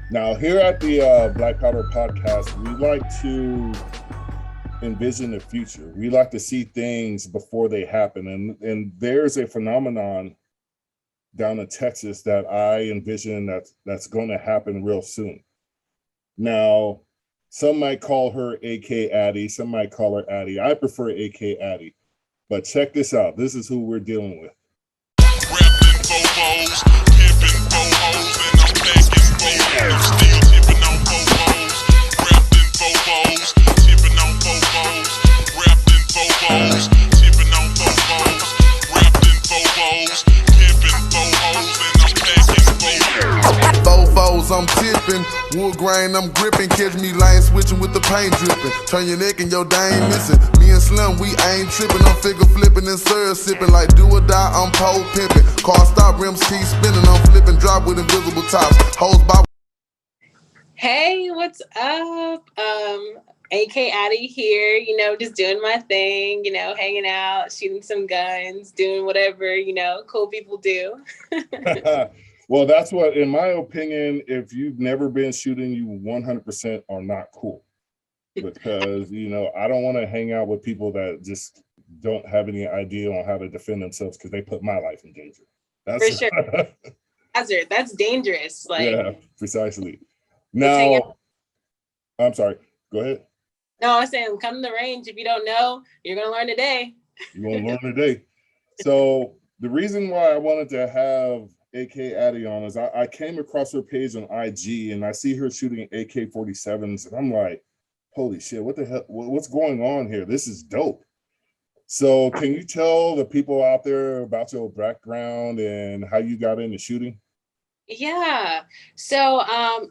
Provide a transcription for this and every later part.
Now, here at the Black Powder Podcast, we like to envision the future. We like to see things before they happen. And there's a phenomenon down in Texas that I envision that's going to happen real soon. Now, some might call her AK Addy, some might call her Addy. I prefer AK Addy. But check this out. This is who we're dealing with. I'm tipping, wood grain I'm gripping, catch me lane switching with the paint dripping. Turn your neck and your dame missing. Me and Slim, we ain't tripping. I'm figure flipping and syrup sipping. Like do or die, I'm pole pimping. Car stop, rims keep spinning. I'm flipping, drop with invisible tops. Hoes by. Hey, what's up? AK Addy here, just doing my thing, hanging out, shooting some guns, doing whatever, cool people do. Well, that's what, in my opinion, if you've never been shooting, you 100% are not cool. Because, I don't want to hang out with people that just don't have any idea on how to defend themselves because they put my life in danger. For sure. Hazard. That's dangerous. Yeah, precisely. Now, I'm sorry. Go ahead. No, I was saying, come to the range. If you don't know, you're going to learn today. You're going to learn today. So the reason why I wanted to have AK Addy on is I came across her page on IG and I see her shooting AK-47s and I'm like, holy shit, what the hell? What's going on here? This is dope. So can you tell the people out there about your background and how you got into shooting? Yeah. So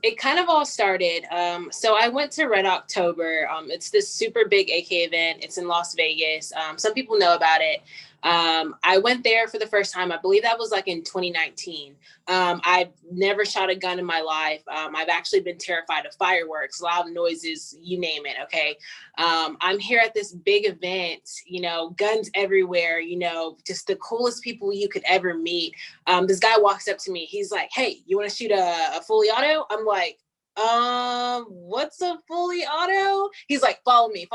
it kind of all started. So I went to Red October. It's this super big AK event. It's in Las Vegas. Some people know about it. I went there for the first time. I believe that was like in 2019. I've never shot a gun in my life. I've actually been terrified of fireworks, loud noises, you name it. Okay. I'm here at this big event, guns everywhere, just the coolest people you could ever meet. This guy walks up to me. He's like, hey, you want to shoot a fully auto? I'm like, what's a fully auto? He's like, follow me.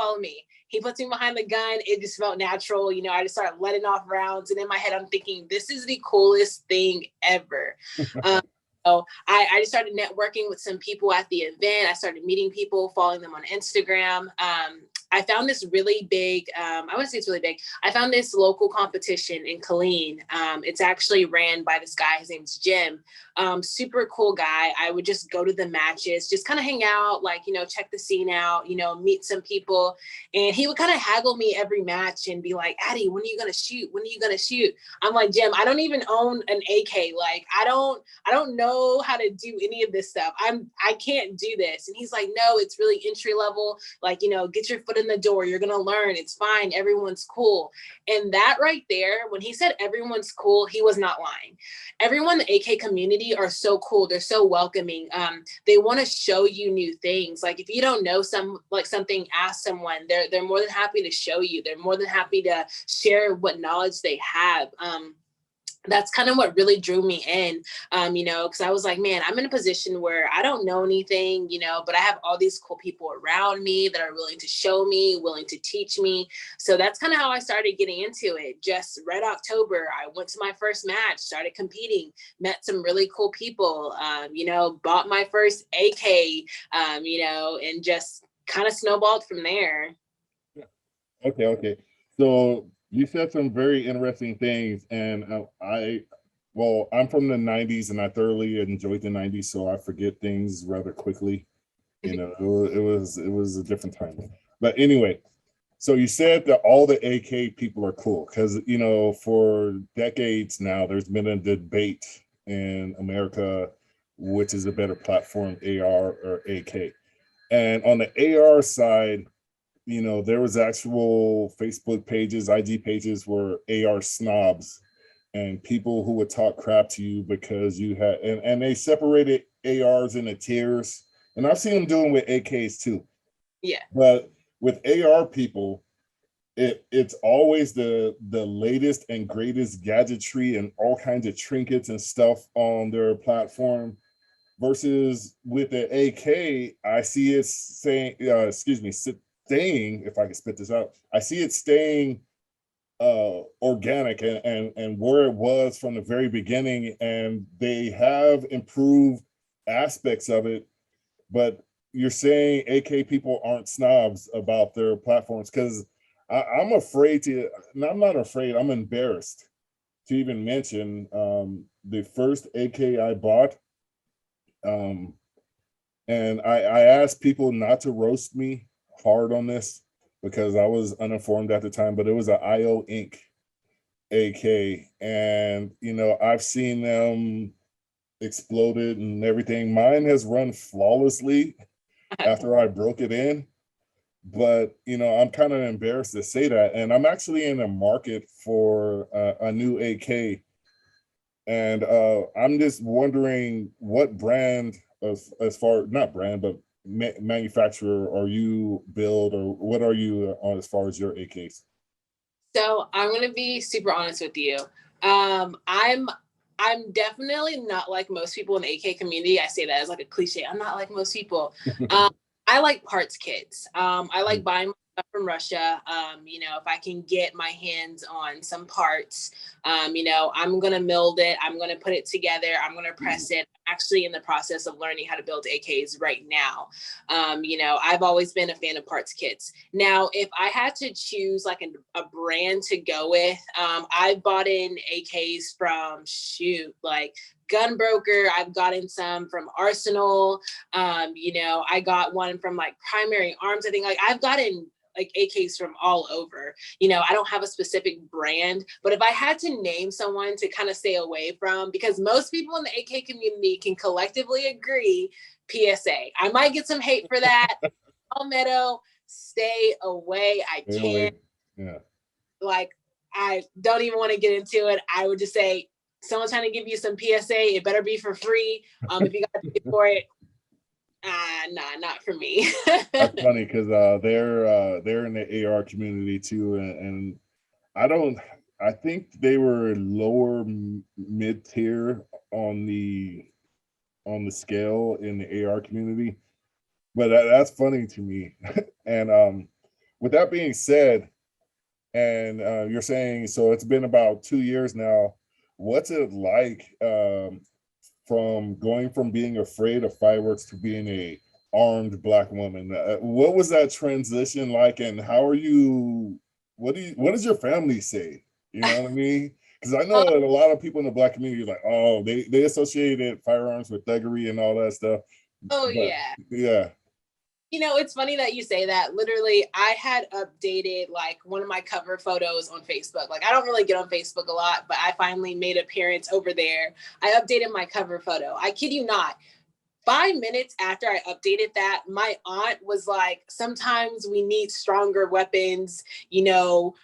He puts me behind the gun. It just felt natural. I just started letting off rounds. And in my head, I'm thinking, this is the coolest thing ever. So I just started networking with some people at the event. I started meeting people, following them on Instagram. I found this really big, I wouldn't say it's really big. I found this local competition in Killeen. It's actually ran by this guy. His name's Jim. Super cool guy. I would just go to the matches, just kind of hang out, check the scene out, meet some people. And he would kind of haggle me every match and be like, Addy, when are you going to shoot? When are you going to shoot? I'm like, Jim, I don't even own an AK. Like, I don't know how to do any of this stuff. I can't do this. And he's like, no, it's really entry level. Like, get your foot in the door. You're going to learn. It's fine. Everyone's cool. And that right there, when he said everyone's cool, he was not lying. Everyone in the AK community are so cool. They're so welcoming. They want to show you new things. Like if you don't know something, ask someone. They're more than happy to show you. They're more than happy to share what knowledge they have. That's kind of what really drew me in, because I was like, man, I'm in a position where I don't know anything, but I have all these cool people around me that are willing to show me, willing to teach me. So that's kind of how I started getting into it. Just Red October, I went to my first match, started competing, met some really cool people, bought my first AK, and just kind of snowballed from there. Okay. So you said some very interesting things, and I'm from the '90s, and I thoroughly enjoyed the '90s, so I forget things rather quickly. It was a different time. But anyway, so you said that all the AK people are cool because for decades now, there's been a debate in America, which is a better platform, AR or AK. And on the AR side, there was actual Facebook pages, IG pages were AR snobs and people who would talk crap to you because you had, and they separated ARs into tiers. And I've seen them doing with AKs too. Yeah. But with AR people, it's always the latest and greatest gadgetry and all kinds of trinkets and stuff on their platform versus with the AK, I see it saying, staying, if I can spit this out, I see it staying organic and where it was from the very beginning, and they have improved aspects of it. But you're saying AK people aren't snobs about their platforms, because I'm afraid to, and I'm not afraid, I'm embarrassed to even mention the first AK I bought. And I asked people not to roast me hard on this because I was uninformed at the time, but it was an IO Inc. AK. And, you know, I've seen them exploded and everything. Mine has run flawlessly after I broke it in. But, you know, I'm kind of embarrassed to say that. And I'm actually in the market for a new AK. And I'm just wondering what brand of, as far, not brand, but manufacturer are you build, or what are you on as far as your AKs? So I'm gonna be super honest with you. I'm definitely not like most people in the AK community. I say that as like a cliche. I'm not like most people. I like parts kits. I like buying stuff from Russia. You know, if I can get my hands on some parts, you know, I'm gonna mill it. I'm gonna put it together. I'm gonna press it. I'm actually in the process of learning how to build AKs right now. You know, I've always been a fan of parts kits. Now, if I had to choose like a brand to go with, I bought in AKs from like Gunbroker. I've gotten some from Arsenal. You know, I got one from like Primary Arms. I think like I've gotten like AKs from all over. You know, I don't have a specific brand, but if I had to name someone to kind of stay away from, because most people in the AK community can collectively agree, PSA. I might get some hate for that. Palmetto, stay away. I can't. Yeah. Like, I don't even want to get into it. I would just say, someone's trying to give you some PSA, it better be for free. If you got to pay for it, nah, not for me. That's funny because they're in the AR community too, and I think they were lower mid tier on the scale in the AR community, but that's funny to me. And with that being said, and you're saying so it's been about 2 years now. What's it like from going from being afraid of fireworks to being a armed Black woman? What was that transition like, and how are you? What does your family say? You know what I mean? Because I know that a lot of people in the Black community are like, oh, they associated firearms with thuggery and all that stuff. Oh, But yeah. yeah, You know, it's funny that you say that. Literally, I had updated like one of my cover photos on Facebook. Like, I don't really get on Facebook a lot, but I finally made an appearance over there. I updated my cover photo. I kid you not. 5 minutes after I updated that, my aunt was like, sometimes we need stronger weapons, you know,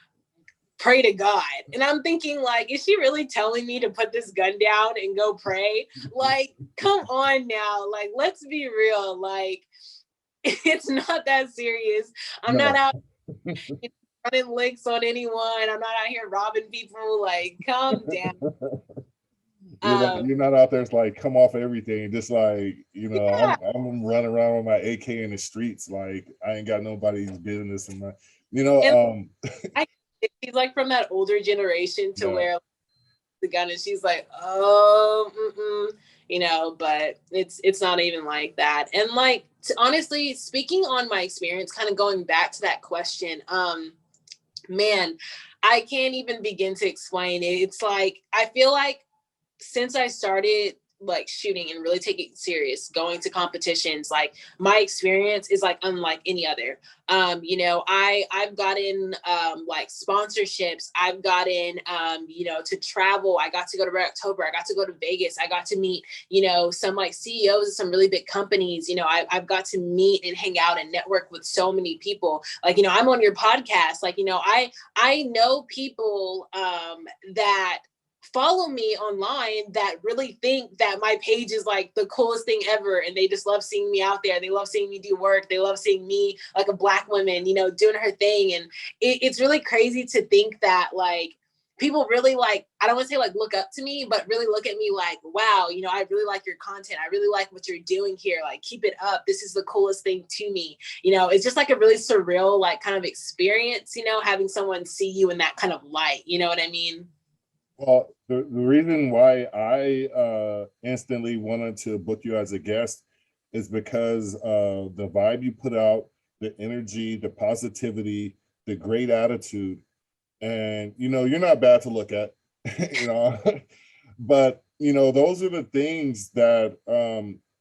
pray to God. And I'm thinking, like, is she really telling me to put this gun down and go pray? Like, come on now. Like, let's be real. Like, it's not that serious. I'm no. not out running licks on anyone. I'm not out here robbing people. Like, calm down. You're not out there. It's like come off everything. Just like Yeah. I'm running around with my AK in the streets. Like I ain't got nobody's business in my. And she's like from that older generation to Yeah. where the gun, and she's like, oh, you know, but it's not even like that. And like, honestly, speaking on my experience, kind of going back to that question, man, I can't even begin to explain it. It's like, I feel like since I started like shooting and really taking it serious, going to competitions, like my experience is like unlike any other. You know, I've gotten like sponsorships. I've gotten you know, to travel. I got to go to Red October. I got to go to Vegas. I got to meet, you know, some like CEOs of some really big companies. You know, I've got to meet and hang out and network with so many people. Like, you know, I'm on your podcast. Like, you know, I know people that follow me online that really think that my page is like the coolest thing ever, and they just love seeing me out there. They love seeing me do work. They love seeing me, like a Black woman, you know, doing her thing. And it's really crazy to think that, like, people really like, I don't want to say like look up to me, but really look at me like, wow, you know, I really like your content. I really like what you're doing here. Like, keep it up. This is the coolest thing to me. You know, it's just like a really surreal, like kind of experience, you know, having someone see you in that kind of light. You know what I mean? Well, the reason why I instantly wanted to book you as a guest is because the vibe you put out, the energy, the positivity, the great attitude, and you know, you're not bad to look at, you know, but you know, those are the things that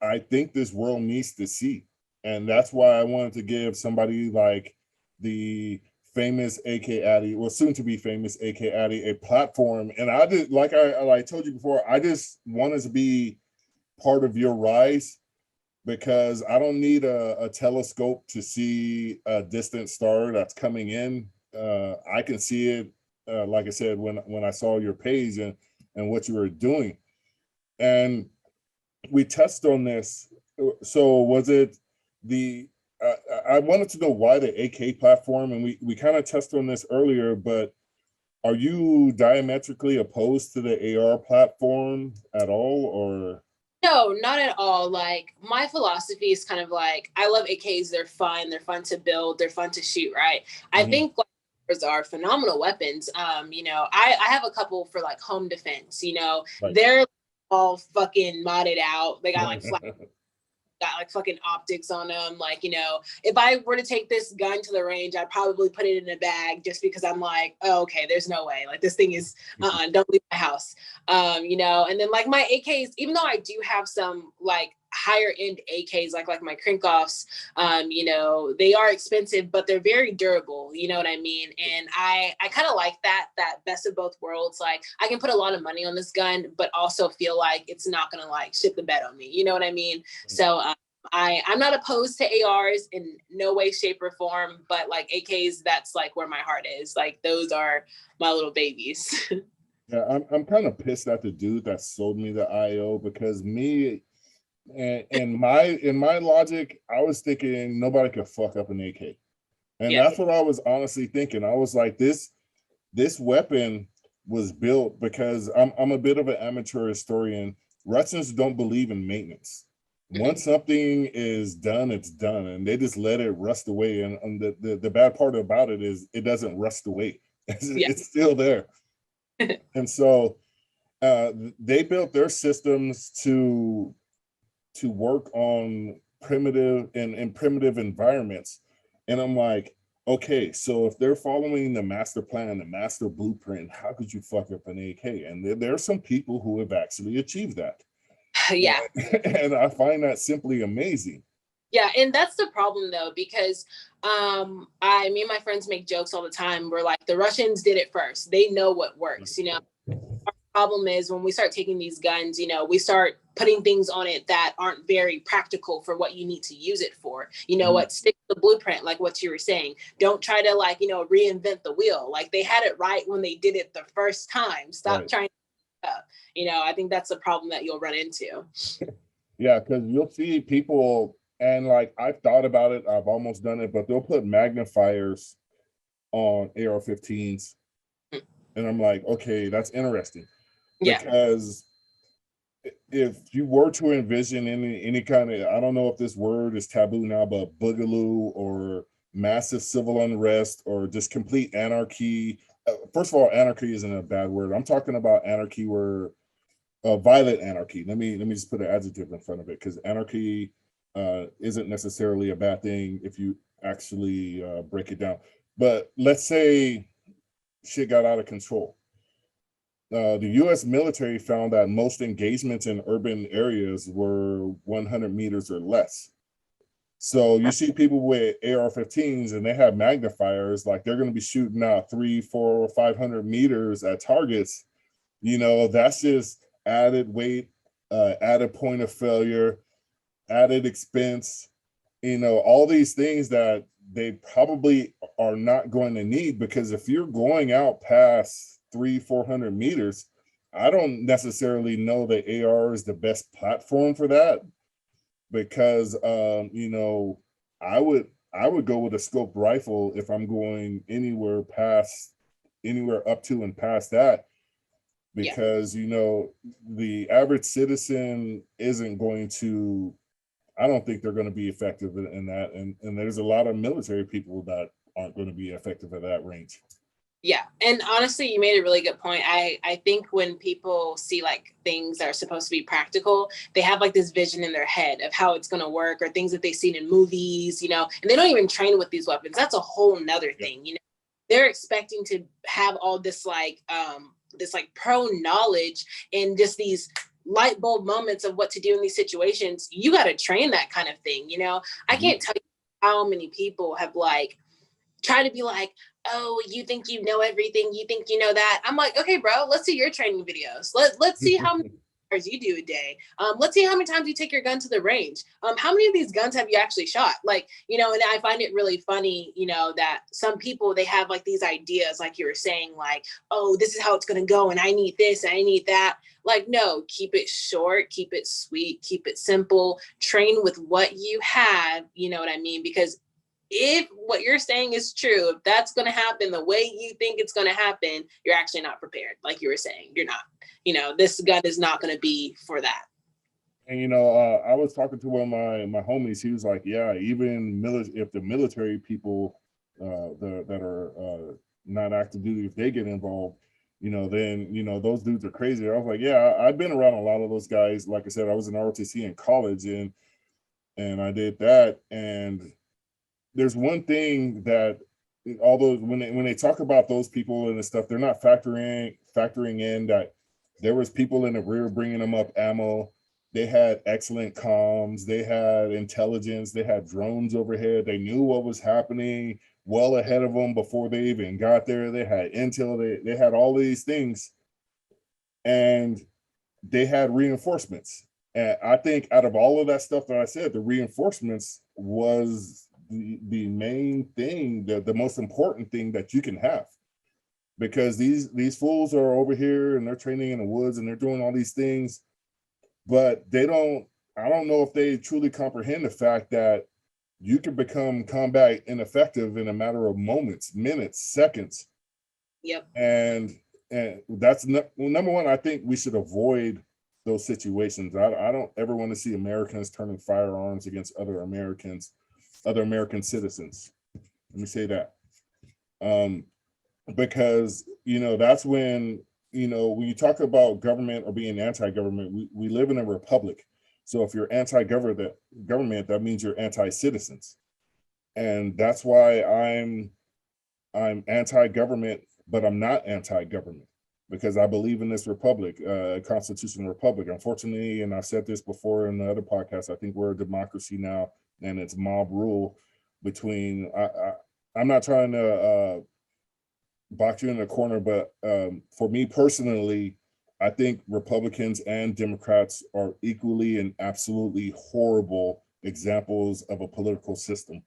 I think this world needs to see, and that's why I wanted to give somebody like the famous AK Addy, well, soon to be famous AK Addy, a platform. And I did, like I told you before, I just wanted to be part of your rise because I don't need a telescope to see a distant star that's coming in. I can see it, like I said, when I saw your page and what you were doing. And we touched on this. So was it the I wanted to know why the AK platform, and we kind of touched on this earlier, but are you diametrically opposed to the AR platform at all, or? No, not at all. Like, my philosophy is kind of like, I love AKs. They're fun. They're fun to build. They're fun to shoot. Right. I think like, are phenomenal weapons. You know, I have a couple for like home defense. You know, Right. they're all fucking modded out. They got like got like fucking optics on them. Like, you know, if I were to take this gun to the range, I'd probably put it in a bag just because I'm like, oh, okay, there's no way. Like, this thing is, don't leave my house. You know, and then like my AKs, even though I do have some like higher end AKs, like my Krinkoffs, you know, they are expensive, but they're very durable. You know what I mean? And I kind of like that best of both worlds. Like, I can put a lot of money on this gun, but also feel like it's not gonna like shit the bed on me. You know what I mean? So I'm not opposed to ARs in no way, shape, or form, but like AKs, that's like where my heart is. Like, those are my little babies. Yeah, I'm kind of pissed at the dude that sold me the IO because me and in my logic, I was thinking nobody could fuck up an AK. And Yeah. that's what I was honestly thinking. I was like, this weapon was built because I'm a bit of an amateur historian. Russians don't believe in maintenance. Once something is done, it's done, and they just let it rust away. And the bad part about it is it doesn't rust away. It's still there. And so they built their systems to work on primitive and in primitive environments. And I'm like, okay, so if they're following the master plan, the master blueprint, how could you fuck up an AK? And there are some people who have actually achieved that. Yeah. And I find that simply amazing. Yeah, and that's the problem though, because me and my friends make jokes all the time. We're like, the Russians did it first. They know what works, you know. Our problem is when we start taking these guns, you know, we start putting things on it that aren't very practical for what you need to use it for. You know what? Stick to the blueprint, like what you were saying. Don't try to like, you know, reinvent the wheel. Like, they had it right when they did it the first time. Stop trying to you know, I think that's the problem that you'll run into. Yeah, because you'll see people, and like I've thought about it, I've almost done it, but they'll put magnifiers on AR-15s, and I'm like, okay, that's interesting. Yeah. Because if you were to envision any kind of, I don't know if this word is taboo now, but boogaloo or massive civil unrest or just complete anarchy. First of all, anarchy isn't a bad word. I'm talking about anarchy where violent anarchy. Let me just put an adjective in front of it, because anarchy isn't necessarily a bad thing if you actually break it down. But let's say shit got out of control. The U.S. military found that most engagements in urban areas were 100 meters or less. So you see people with AR-15s and they have magnifiers, like they're going to be shooting out 300, 400, 500 meters at targets. You know, that's just added weight, added point of failure, added expense, you know, all these things that they probably are not going to need, because if you're going out past 300-400 meters, I don't necessarily know that AR is the best platform for that, because you know, I would go with a scoped rifle if I'm going anywhere past anywhere up to and past that, because the average citizen isn't going to, I don't think they're going to be effective in that. And there's a lot of military people that aren't going to be effective at that range. Yeah. And honestly, you made a really good point. I think when people see like things that are supposed to be practical, they have like this vision in their head of how it's going to work, or things that they've seen in movies, and they don't even train with these weapons. That's a whole nother thing. They're expecting to have all this like pro knowledge and just these light bulb moments of what to do in these situations. You got to train that kind of thing. I can't tell you how many people have like try to be like, oh, you think you know everything, you think you know that. I'm like, okay, bro, let's see your training videos. Let's see how many hours you do a day. Let's see how many times you take your gun to the range. How many of these guns have you actually shot? Like, and I find it really funny, that some people, they have like these ideas, like you were saying, like, oh, this is how it's going to go, and I need this and I need that. Like, no, keep it short, keep it sweet, keep it simple, train with what you have, you know what I mean? Because if what you're saying is true, if that's going to happen the way you think it's going to happen, you're actually not prepared. Like you were saying, you're not. This gun is not going to be for that. And I was talking to one of my homies. He was like, yeah, even if the military people that are not active duty, if they get involved, then those dudes are crazy. I was like, yeah, I've been around a lot of those guys. Like I said, I was in ROTC in college, and I did that. And there's one thing that, although when they talk about those people and the stuff, they're not factoring in that there was people in the rear bringing them up ammo. They had excellent comms, they had intelligence, they had drones overhead, they knew what was happening well ahead of them before they even got there. They had intel, they had all these things, and they had reinforcements. And I think out of all of that stuff that I said, the reinforcements was the main thing, the most important thing that you can have, because these fools are over here and they're training in the woods and they're doing all these things, but I don't know if they truly comprehend the fact that you can become combat ineffective in a matter of moments, minutes, seconds. Yep. And that's number one. I think we should avoid those situations. I don't ever want to see Americans turning firearms against other American citizens. Let me say that. Because that's when you talk about government or being anti-government, we live in a republic. So if you're anti-government, that means you're anti-citizens. And that's why I'm anti-government, but I'm not anti-government, because I believe in this republic, constitutional republic. Unfortunately, and I've said this before in the other podcast, I think we're a democracy now, and it's mob rule between, I'm not trying to box you in a corner, but for me personally, I think Republicans and Democrats are equally and absolutely horrible examples of a political system.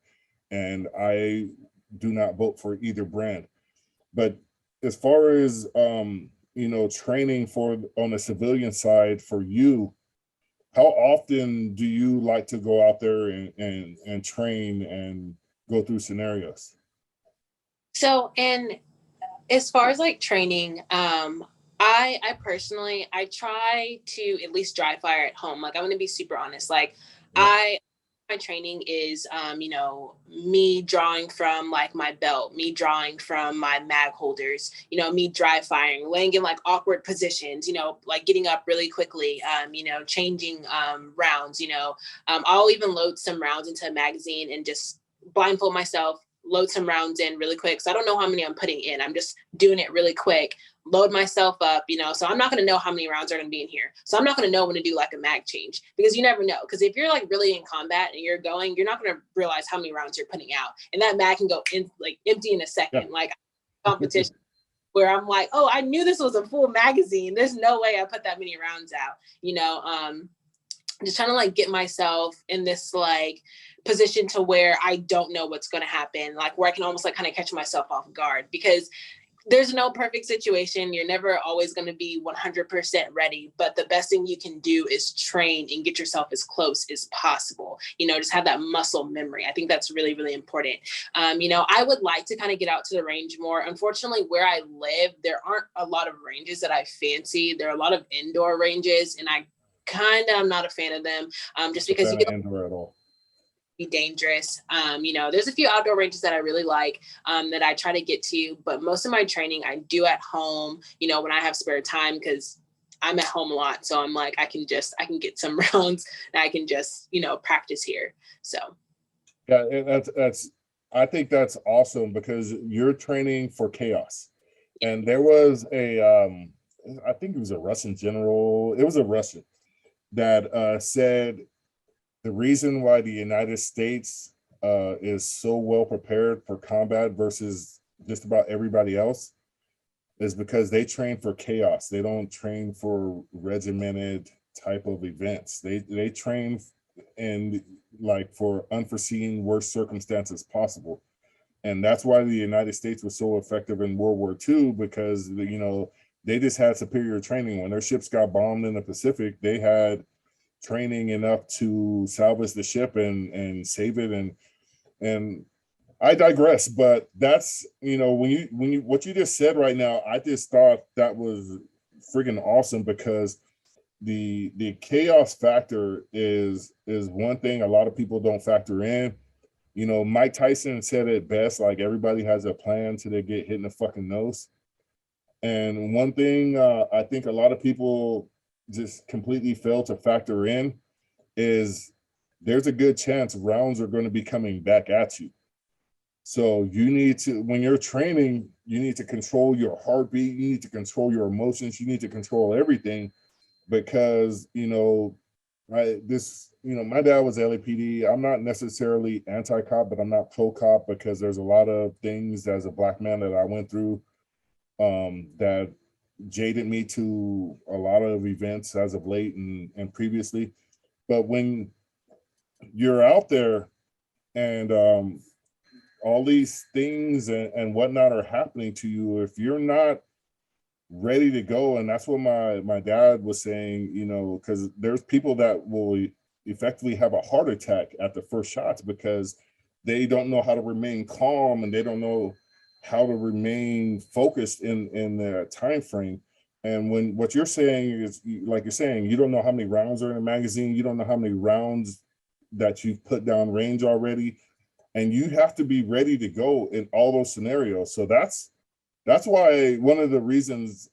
And I do not vote for either brand. But as far as training on the civilian side for you, how often do you like to go out there and train and go through scenarios? So, and as far as like training, I personally, I try to at least dry fire at home. Like, I'm going to be super honest. Like, yeah. My training is, me drawing from like my belt, me drawing from my mag holders, me dry firing, laying in like awkward positions, like getting up really quickly, changing rounds, I'll even load some rounds into a magazine and just blindfold myself, load some rounds in really quick. So I don't know how many I'm putting in. I'm just doing it really quick, load myself up, so I'm not going to know how many rounds are going to be in here. So I'm not going to know when to do like a mag change, because you never know. Because if you're like really in combat and you're not going to realize how many rounds you're putting out. And that mag can go in like empty in a second, yeah. Like competition where I'm like, oh, I knew this was a full magazine. There's no way I put that many rounds out, just trying to like get myself in this like position to where I don't know what's going to happen, like where I can almost like kind of catch myself off guard. Because there's no perfect situation. You're never always going to be 100% ready, but the best thing you can do is train and get yourself as close as possible. Just have that muscle memory. I think that's really, really important. I would like to kind of get out to the range more. Unfortunately, where I live, there aren't a lot of ranges that I fancy. There are a lot of indoor ranges, and I kind of am not a fan of them, just because you get indoor at all. Be dangerous. There's a few outdoor ranges that I really like, that I try to get to, but most of my training I do at home, when I have spare time, because I'm at home a lot. So I'm like, I can get some rounds and I can just, practice here. So. Yeah, I think that's awesome because you're training for chaos. And there was I think it was a Russian general. It was a Russian that said, the reason why the United States is so well prepared for combat versus just about everybody else is because they train for chaos. They don't train for regimented type of events. They train in like for unforeseen worst circumstances possible. And that's why the United States was so effective in World War II, because they just had superior training. When their ships got bombed in the Pacific, they had training enough to salvage the ship and save it. And I digress, but that's when you what you just said right now, I just thought that was friggin' awesome, because the chaos factor is one thing a lot of people don't factor in. Mike Tyson said it best, like everybody has a plan till they get hit in the fucking nose. And one thing I think a lot of people just completely fail to factor in is there's a good chance rounds are going to be coming back at you. So you need to, when you're training, you need to control your heartbeat, you need to control your emotions, you need to control everything, because my dad was LAPD. I'm not necessarily anti-cop, but I'm not pro-cop, because there's a lot of things as a Black man that I went through that jaded me to a lot of events as of late and previously. But when you're out there and all these things and whatnot are happening to you, if you're not ready to go, and that's what my dad was saying, because there's people that will effectively have a heart attack at the first shots because they don't know how to remain calm, and they don't know how to remain focused in the time frame. And when what you're saying is, like you're saying, you don't know how many rounds are in a magazine, you don't know how many rounds that you've put down range already, and you have to be ready to go in all those scenarios. So that's why one of the reasons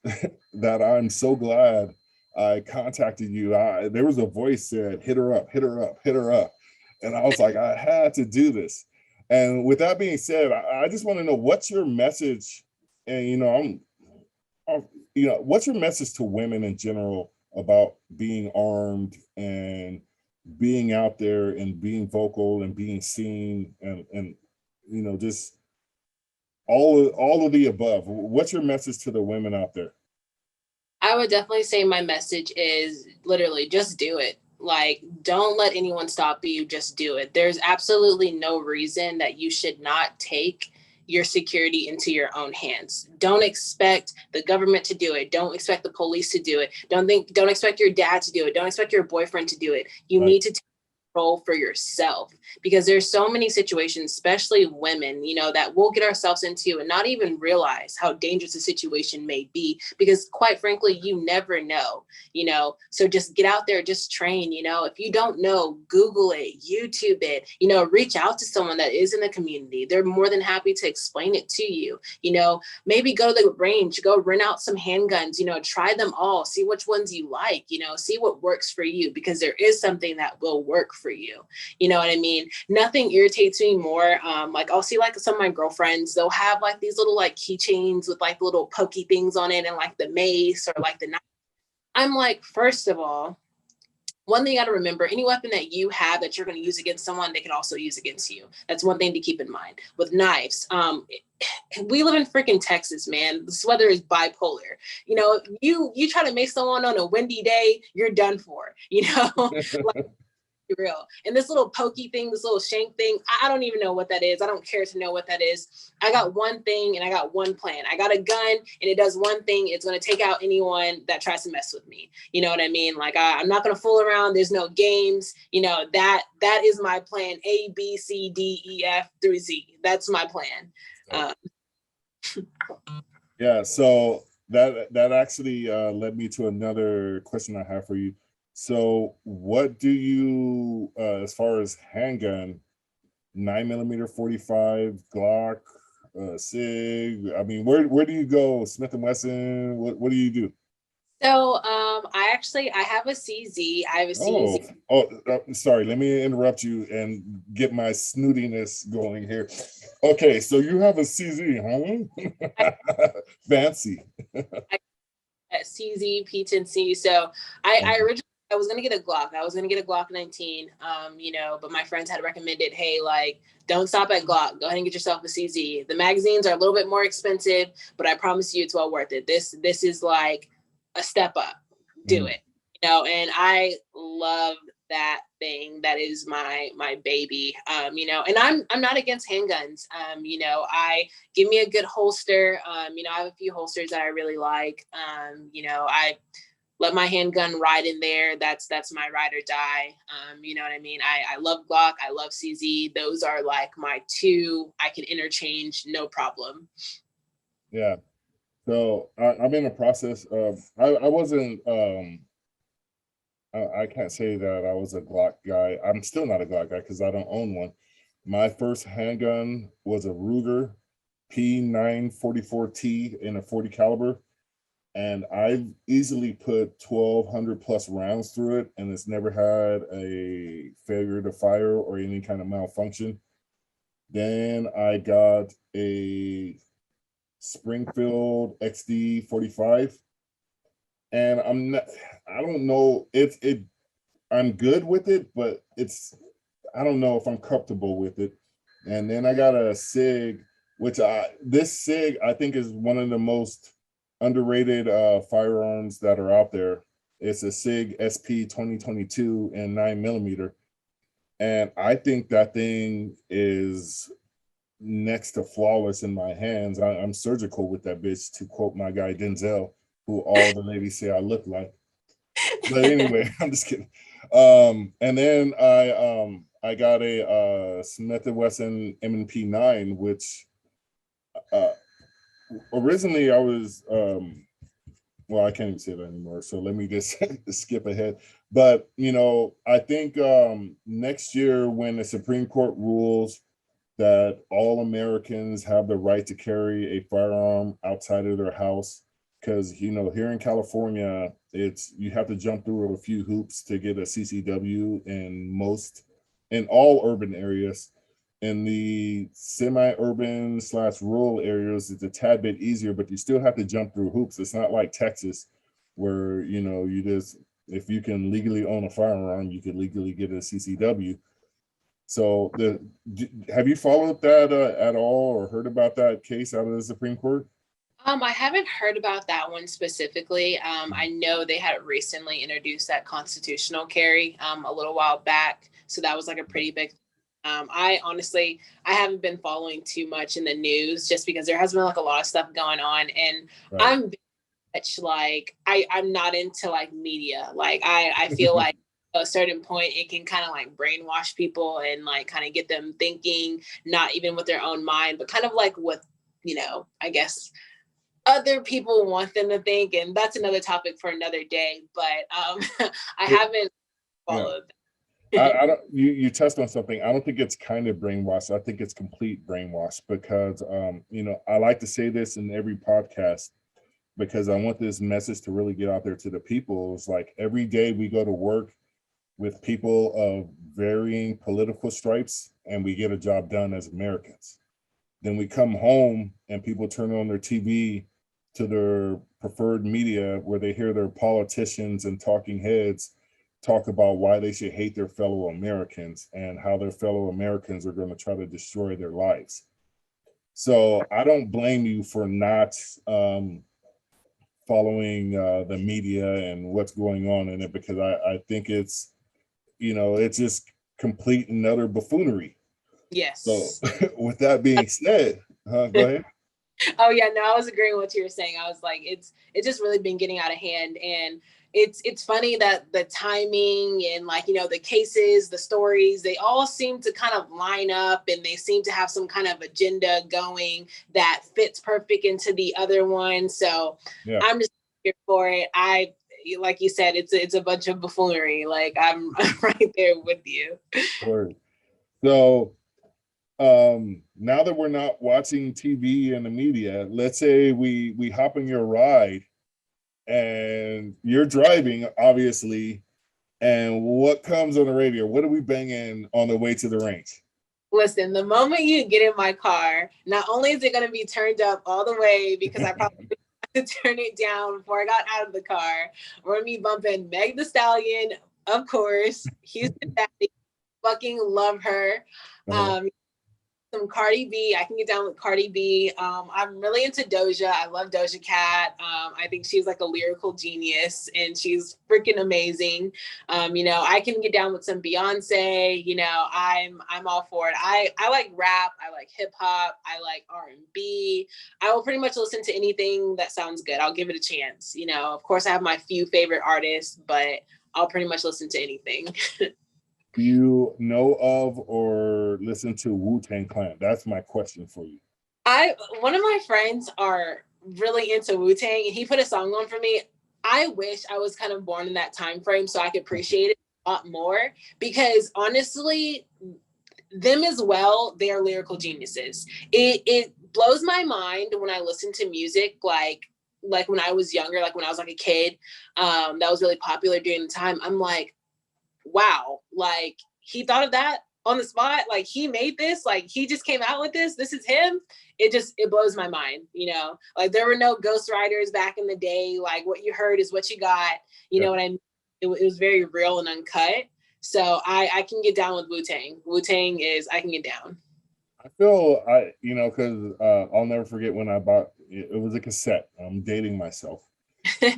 that I'm so glad I contacted you. There was a voice said, hit her up, hit her up, hit her up. And I was like, I had to do this. And with that being said, I just want to know, what's your message? And what's your message to women in general about being armed and being out there and being vocal and being seen and just all of the above? What's your message to the women out there? I would definitely say my message is literally just do it. Like, don't let anyone stop you. Just do it. There's absolutely no reason that you should not take your security into your own hands. Don't expect the government to do it. Don't expect the police to do it. Don't expect your dad to do it. Don't expect your boyfriend to do it. You need to take control for yourself, because there's so many situations, especially women, that we'll get ourselves into and not even realize how dangerous the situation may be, because quite frankly, you never know, so just get out there, just train. If you don't know, Google it, YouTube it, reach out to someone that is in the community. They're more than happy to explain it to you. Maybe go to the range, go rent out some handguns, try them all, see which ones you like, see what works for you, because there is something that will work for you. You know what I mean? Nothing irritates me more. Like, I'll see like some of my girlfriends, they'll have like these little like keychains with like little pokey things on it and like the mace or like the knife. I'm like, first of all, one thing you got to remember, any weapon that you have that you're going to use against someone, they can also use against you. That's one thing to keep in mind. With knives, we live in freaking Texas, man. This weather is bipolar. You try to make someone on a windy day, you're done for. Like, real. And this little pokey thing, this little shank thing, I don't even know what that is. I don't care to know what that is. I got one thing and I got one plan. I got a gun and it does one thing. It's going to take out anyone that tries to mess with me. You know what I mean? Like I'm not going to fool around. There's no games. You know, that is my plan. A, B, C, D, E, F through Z. That's my plan. Yeah, so that actually led me to another question I have for you. So what do you, as far as handgun, 9mm 45, Glock, SIG, I mean, where do you go? Smith and Wesson, what do you do? So I have a CZ. I have a CZ. Sorry, let me interrupt you and get my snootiness going here. Okay, so you have a CZ, huh? Fancy. At CZ P10C. So I originally I was gonna get a Glock. I was gonna get a Glock 19. You know, but my friends had recommended, hey, like, don't stop at Glock. Go ahead and get yourself a CZ. The magazines are a little bit more expensive, but I promise you it's well worth it. This is like a step up. Do it. You know, and I love that thing. That is my baby. You know, and I'm not against handguns. You know, give me a good holster. You know, I have a few holsters that I really like. You know, I let my handgun ride in there. That's my ride or die. You know what I mean? I love Glock. I love CZ. Those are like my two I can interchange, no problem. Yeah. So I'm in the process of, I wasn't, I can't say that I was a Glock guy. I'm still not a Glock guy because I don't own one. My first handgun was a Ruger P944T in a 40 caliber. And I've easily put 1,200 plus rounds through it, and it's never had a failure to fire or any kind of malfunction. Then I got a Springfield XD 45, and I don't know, I'm good with it, but I don't know if I'm comfortable with it. And then I got a SIG, this SIG I think is one of the most underrated firearms that are out there. It's a SIG SP 2022 and 9mm. And I think that thing is next to flawless in my hands. I'm surgical with that bitch, to quote my guy Denzel, who all the ladies say I look like. But anyway, I'm just kidding. And then I got a Smith and Wesson M&P 9, which originally I was well, I can't even say that anymore, so let me just skip ahead. But you know, I think next year when the Supreme Court rules that all Americans have the right to carry a firearm outside of their house, because you know, here in California, you have to jump through a few hoops to get a CCW in all urban areas. In the semi-urban / rural areas, it's a tad bit easier, but you still have to jump through hoops. It's not like Texas, where you know, if you can legally own a firearm, you can legally get a CCW. So have you followed that at all, or heard about that case out of the Supreme Court? I haven't heard about that one specifically. I know they had recently introduced that constitutional carry a little while back, so that was like a pretty big. I honestly, I haven't been following too much in the news just because there has been like a lot of stuff going on, and right. I'm very much like I'm not into like media. Like I feel like at a certain point it can kind of like brainwash people and like kind of get them thinking not even with their own mind, but kind of like what, you know, I guess other people want them to think, and that's another topic for another day. But I haven't followed. Yeah. I don't. You touched on something. I don't think it's kind of brainwash. I think it's complete brainwash, because you know, I like to say this in every podcast because I want this message to really get out there to the people. It's like every day we go to work with people of varying political stripes, and we get a job done as Americans. Then we come home and people turn on their TV to their preferred media, where they hear their politicians and talking heads talk about why they should hate their fellow Americans and how their fellow Americans are going to try to destroy their lives. So I don't blame you for not following the media and what's going on in it, because I think it's it's just complete and utter buffoonery. So Yes. with that being said, go ahead. Oh yeah, no, I was agreeing with what you were saying. I was like, it's just really been getting out of hand, and it's funny that the timing and like the cases, the stories, they all seem to kind of line up, and they seem to have some kind of agenda going that fits perfect into the other one. So Yeah. I'm just here for it. Like you said, it's a bunch of buffoonery. Like I'm right there with you. Word. So now that we're not watching TV and the media, let's say we hop in your ride and you're driving, obviously, and what comes on the radio? What are we banging on the way to the range? Listen, the moment you get in my car, not only is it going to be turned up all the way because I probably to turn it down before I got out of the car, we're going to be bumping Meg the Stallion, of course, Houston Daddy, fucking love her. Some Cardi B. I can get down with Cardi B. I'm really into Doja. I love Doja Cat. I think she's like a lyrical genius and she's freaking amazing. I can get down with some Beyonce. I'm all for it. I like rap. I like hip hop. I like R&B. I will pretty much listen to anything that sounds good. I'll give it a chance. Of course I have my few favorite artists, but I'll pretty much listen to anything. Do you know of or listen to Wu-Tang Clan? That's my question for you. One of my friends are really into Wu-Tang, and he put a song on for me. I wish I was kind of born in that time frame so I could appreciate it a lot more, because honestly, them as well, they are lyrical geniuses. It blows my mind when I listen to music like when I was younger, like when I was like a kid, that was really popular during the time. I'm like, wow, like he thought of that on the spot, like he made this, like he just came out with this is him. It blows my mind. Like there were no ghostwriters back in the day. Like what you heard is what you got. Know what I mean? It was very real and uncut. So I can get down with Wu-Tang is, I can get down. I feel because I'll never forget when I bought it was a cassette. I'm dating myself.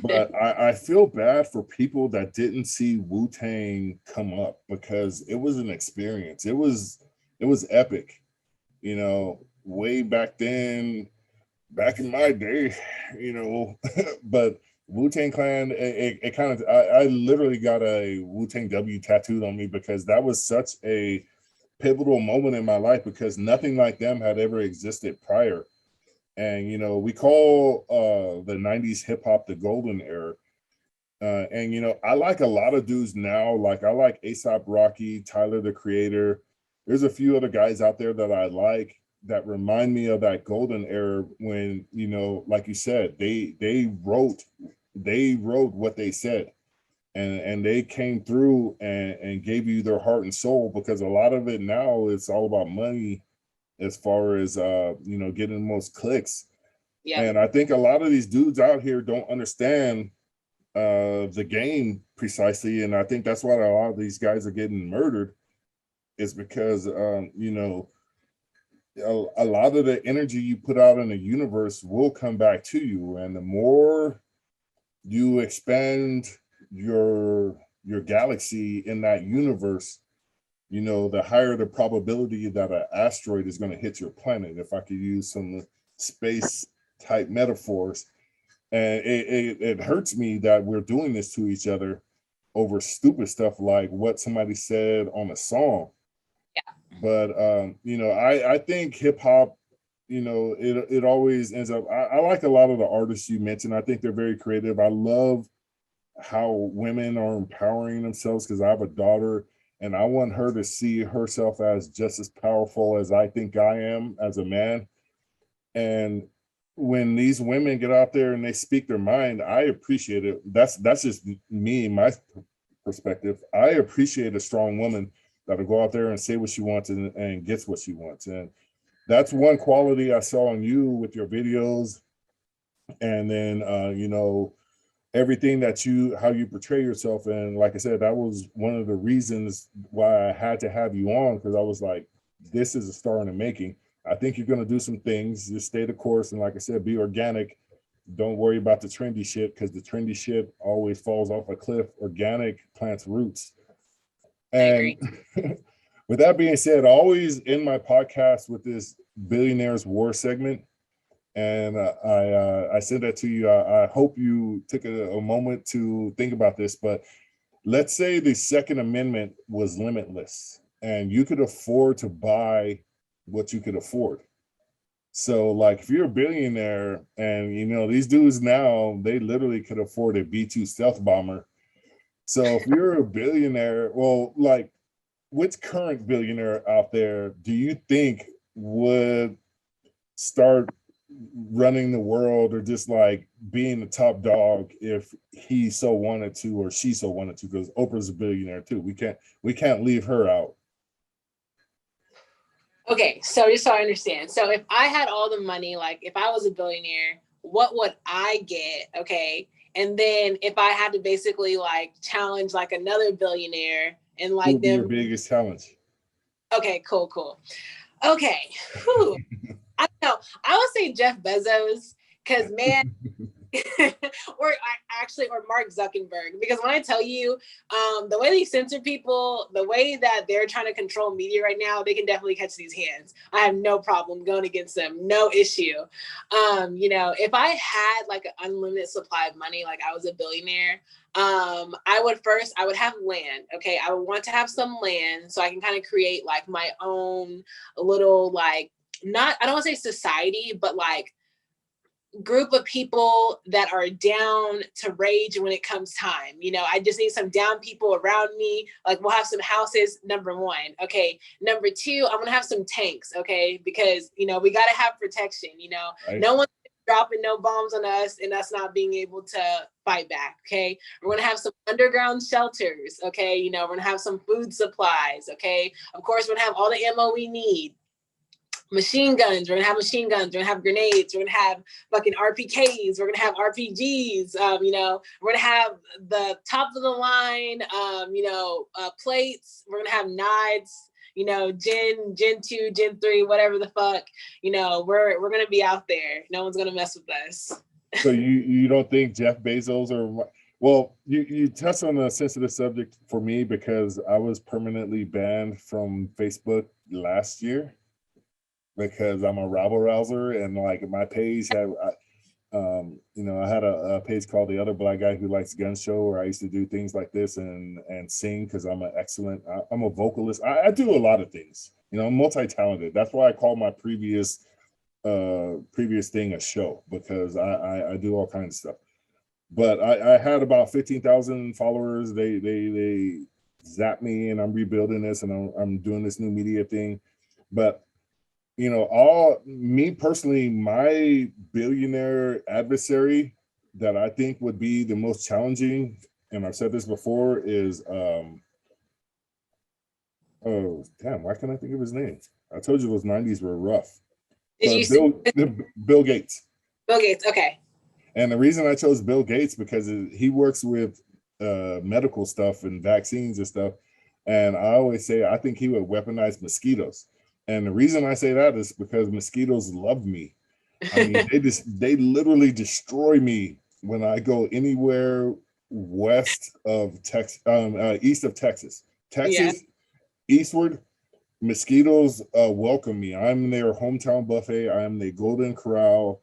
But I feel bad for people that didn't see Wu-Tang come up, because it was an experience. It was epic, way back then, back in my day, but Wu-Tang Clan, it kind of, I literally got a Wu-Tang W tattooed on me because that was such a pivotal moment in my life, because nothing like them had ever existed prior. And we call the 90s hip hop the golden era. And I like a lot of dudes now. Like I like A$AP Rocky, Tyler the Creator. There's a few other guys out there that I like that remind me of that golden era when, like you said, they wrote what they said. And they came through and gave you their heart and soul, because a lot of it now it's all about money, as far as getting the most clicks. Yeah. And I think a lot of these dudes out here don't understand the game precisely, and I think that's why a lot of these guys are getting murdered, is because a lot of the energy you put out in the universe will come back to you, and the more you expand your galaxy in that universe, the higher the probability that an asteroid is going to hit your planet, if I could use some space type metaphors. And it hurts me that we're doing this to each other over stupid stuff like what somebody said on a song. Yeah. But I think hip hop, it always ends up, I like a lot of the artists you mentioned. I think they're very creative. I love how women are empowering themselves, because I have a daughter and I want her to see herself as just as powerful as I think I am as a man. And when these women get out there and they speak their mind, I appreciate it. That's just me, my perspective. I appreciate a strong woman that'll go out there and say what she wants and gets what she wants. And that's one quality I saw in you with your videos. And then, everything that how you portray yourself. And like I said, that was one of the reasons why I had to have you on, because I was like, this is a star in the making. I think you're going to do some things. Just stay the course. And like I said, be organic. Don't worry about the trendy shit, because the trendy shit always falls off a cliff. Organic plants roots. I And agree. with that being said, I always end my podcast with this billionaires war segment. And I sent that to you. I hope you took a moment to think about this. But let's say the Second Amendment was limitless and you could afford to buy what you could afford. So, like, if you're a billionaire and these dudes now, they literally could afford a B-2 stealth bomber. So, if you're a billionaire, well, like, which current billionaire out there do you think would start running the world or just like being the top dog if he so wanted to or she so wanted to? Because Oprah's a billionaire too. We can't leave her out. Okay, so just so I understand. So if I had all the money, like if I was a billionaire, what would I get? Okay. And then if I had to basically like challenge like another billionaire and Who like would be your them, biggest challenge? okay, cool. Okay. Whew. I don't know. I would say Jeff Bezos, because man, or Mark Zuckerberg, because when I tell you the way they censor people, the way that they're trying to control media right now, they can definitely catch these hands. I have no problem going against them, no issue. If I had like an unlimited supply of money, like I was a billionaire, I would have land. Okay, I would want to have some land so I can kind of create like my own little like, not, I don't want to say society, but like group of people that are down to rage when it comes time. I just need some down people around me. Like we'll have some houses, number one. Okay. Number two, I'm gonna have some tanks, okay? Because we gotta have protection, Right? no one's dropping no bombs on us and us not being able to fight back. Okay. We're gonna have some underground shelters, okay. We're gonna have some food supplies, okay. Of course, we're gonna have all the ammo we need. Machine guns. We're gonna have machine guns. We're gonna have grenades. We're gonna have fucking RPKs. We're gonna have RPGs. We're gonna have the top of the line. Plates. We're gonna have knives. Gen 2, Gen 3, whatever the fuck. We're gonna be out there. No one's gonna mess with us. So you don't think Jeff Bezos or well, you touched on a sensitive subject for me because I was permanently banned from Facebook last year because I'm a rabble rouser and like my page had I had a page called The Other Black Guy Who Likes Gun Show where I used to do things like this and sing because I'm a vocalist. I do a lot of things. I'm multi-talented. That's why I call my previous thing a show because I do all kinds of stuff. But I had about 15,000 followers. They zapped me and I'm rebuilding this and I'm doing this new media thing. But all me personally, my billionaire adversary that I think would be the most challenging, and I've said this before, is oh damn, why can't I think of his name? I told you those 90s were rough. Did you But see Bill Gates. Bill Gates? Okay. And the reason I chose Bill Gates because he works with medical stuff and vaccines and stuff. And I always say I think he would weaponize mosquitoes. And the reason I say that is because mosquitoes love me. I mean, they literally destroy me when I go anywhere west of Texas, east of Texas. Yeah. Texas eastward, mosquitoes welcome me. I'm their hometown buffet. I am the Golden Corral.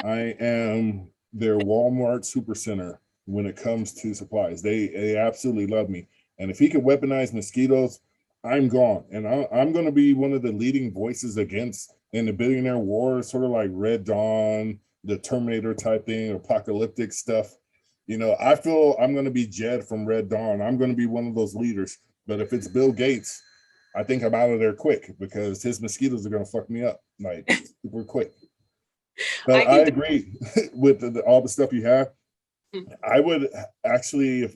I am their Walmart supercenter when it comes to supplies. They absolutely love me. And if he could weaponize mosquitoes, I'm gone. And I'm going to be one of the leading voices against in the billionaire war, sort of like Red Dawn, the Terminator type thing, apocalyptic stuff. I feel I'm going to be Jed from Red Dawn. I'm going to be one of those leaders. But if it's Bill Gates, I think I'm out of there quick because his mosquitoes are going to fuck me up like super quick. But I agree with all the stuff you have. I would actually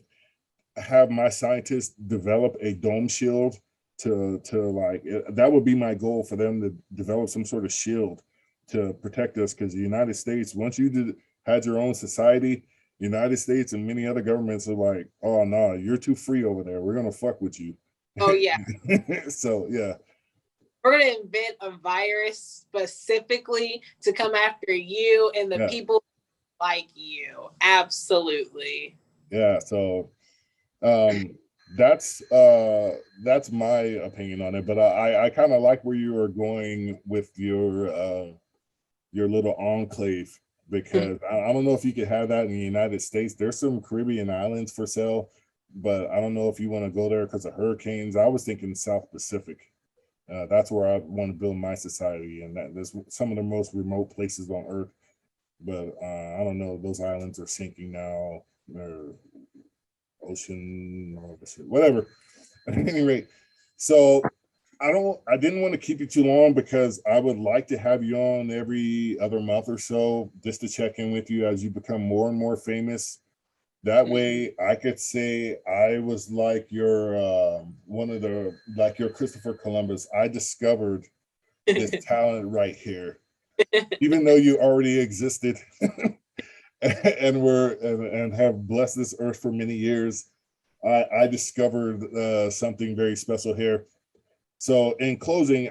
have my scientists develop a dome shield to like that would be my goal for them to develop some sort of shield to protect us because the United States, once you had your own society, United States and many other governments are like, oh no, you're too free over there. We're gonna fuck with you. Oh yeah. So yeah. We're going to invent a virus specifically to come after you and the people like you. Absolutely. Yeah. So that's my opinion on it. But I kind of like where you are going with your little enclave, because I don't know if you could have that in the United States. There's some Caribbean islands for sale, but I don't know if you want to go there because of hurricanes. I was thinking South Pacific. That's where I want to build my society, and that's some of the most remote places on Earth. But I don't know. Those islands are sinking now. They're ocean, all this shit, whatever. At any rate, so I didn't want to keep you too long because I would like to have you on every other month or so just to check in with you as you become more and more famous. That way I could say I was like your one of the like your Christopher Columbus. I discovered this talent right here, even though you already existed and have blessed this earth for many years. I discovered something very special here. So in closing,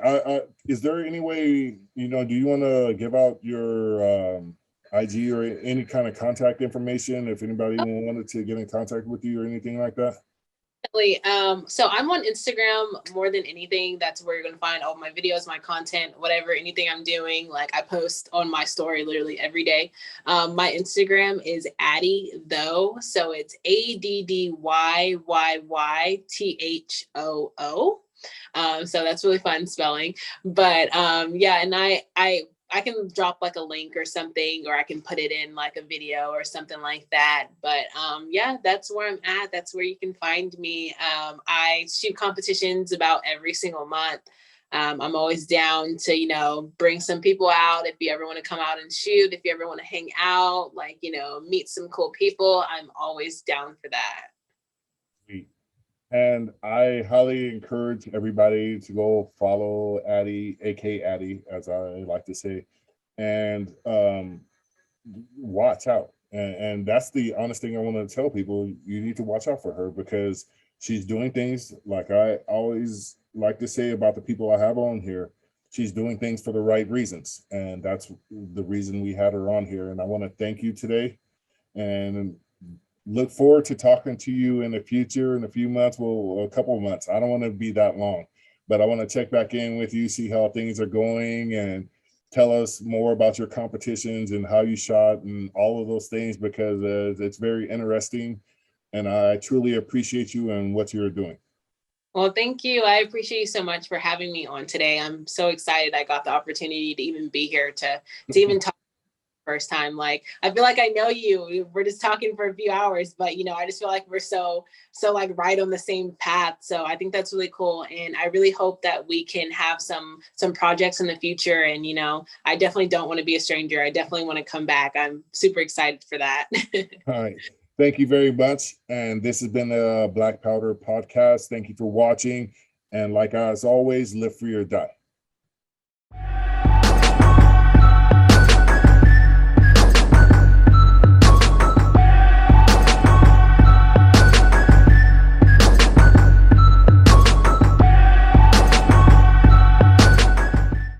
is there any way, do you want to give out your IG or any kind of contact information if anybody wanted to get in contact with you or anything like that? Definitely. So I'm on Instagram more than anything. That's where you're gonna find all my videos, my content, whatever, anything I'm doing. Like I post on my story literally every day. My Instagram is Addy though, so it's ADDYYYTHOO. So that's really fun spelling. But yeah, and I can drop like a link or something, or I can put it in like a video or something like that. But yeah, that's where I'm at. That's where you can find me. I shoot competitions about every single month. I'm always down to, bring some people out. If you ever want to come out and shoot, if you ever want to hang out, like, meet some cool people, I'm always down for that. Sweet. And I highly encourage everybody to go follow Addy, aka Addy, as I like to say, and watch out. And that's the honest thing I want to tell people. You need to watch out for her because she's doing things, like I always like to say about the people I have on here. She's doing things for the right reasons. And that's the reason we had her on here. And I want to thank you today. And look forward to talking to you in the future in a few months, well, a couple of months. I don't want to be that long, but I want to check back in with you, see how things are going, and tell us more about your competitions and how you shot and all of those things, because it's very interesting. And I truly appreciate you and what you're doing. Well, thank you. I appreciate you so much for having me on today. I'm so excited I got the opportunity to even be here to even talk first time. Like I feel like I know you. We're just talking for a few hours, but I just feel like we're so like right on the same path. So I think that's really cool, and I really hope that we can have some projects in the future. And I definitely don't want to be a stranger. I definitely want to come back. I'm super excited for that. All right. Thank you very much. And this has been the Black Powder Podcast. Thank you for watching. And like as always, live free or die.